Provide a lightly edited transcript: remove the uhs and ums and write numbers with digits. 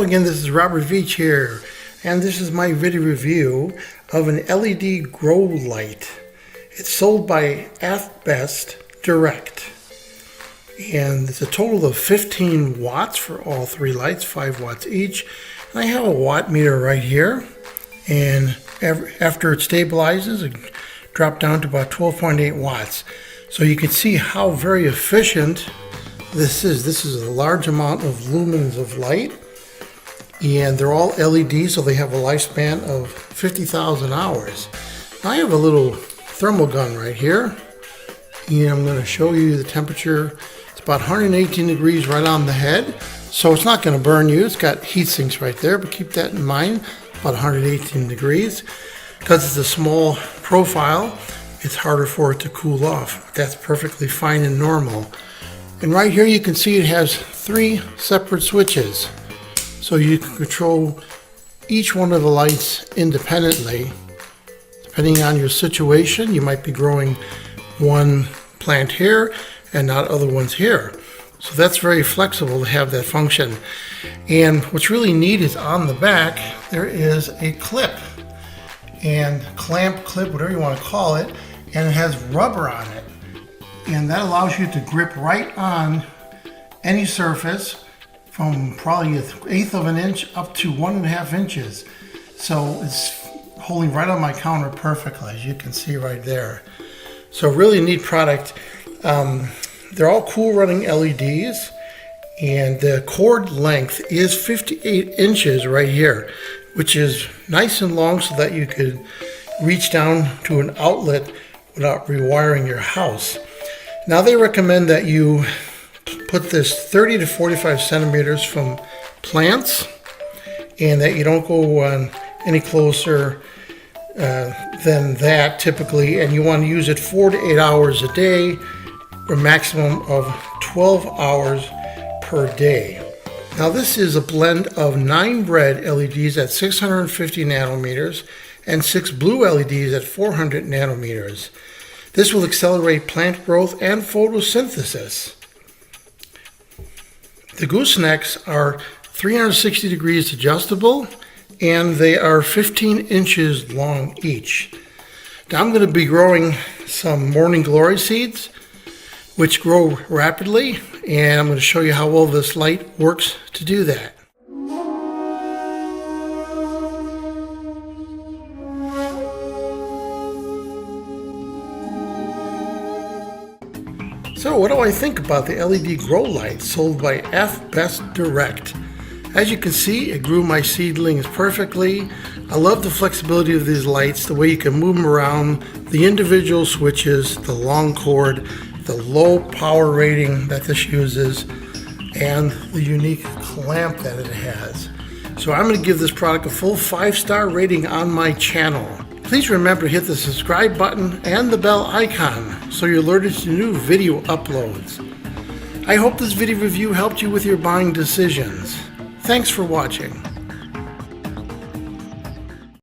Hello again, this is Robert Veach here, and this is my video review of an LED grow light. It's sold by Best Direct, and it's a total of 15 watts for all three lights, 5 watts each. And I have a watt meter right here, and after it stabilizes, it dropped down to about 12.8 watts. So you can see how very efficient this is. This is a large amount of lumens of light, and they're all LED, so they have a lifespan of 50,000 hours. I have a little thermal gun right here, and I'm going to show you the temperature. It's about 118 degrees right on the head, so it's not going to burn you. It's got heat sinks right there, but keep that in mind, about 118 degrees. Because it's a small profile, it's harder for it to cool off. That's perfectly fine and normal. And right here you can see it has 3 separate switches. So you can control each one of the lights independently. Depending on your situation, you might be growing one plant here and not other ones here. So that's very flexible to have that function. And what's really neat is on the back, there is a clip and clamp, clip, whatever you want to call it, and it has rubber on it. And that allows you to grip right on any surface from probably 1/8 of an inch up to 1.5 inches. So it's holding right on my counter perfectly, as you can see right there. So really neat product. They're all cool running LEDs, and the cord length is 58 inches right here, which is nice and long so that you could reach down to an outlet without rewiring your house. Now they recommend that you put this 30 to 45 centimeters from plants, and that you don't go any closer than that typically, and you want to use it 4 to 8 hours a day, or a maximum of 12 hours per day. Now this is a blend of 9 red LEDs at 650 nanometers and 6 blue LEDs at 400 nanometers. This will accelerate plant growth and photosynthesis. The goosenecks are 360 degrees adjustable, and they are 15 inches long each. Now I'm going to be growing some morning glory seeds, which grow rapidly, and I'm going to show you how well this light works to do that. So what do I think about the LED grow light sold by Best Direct? As you can see, it grew my seedlings perfectly. I love the flexibility of these lights, the way you can move them around, the individual switches, the long cord, the low power rating that this uses, and the unique clamp that it has. So I'm going to give this product a full 5-star rating on my channel. Please remember to hit the subscribe button and the bell icon so you're alerted to new video uploads. I hope this video review helped you with your buying decisions. Thanks for watching.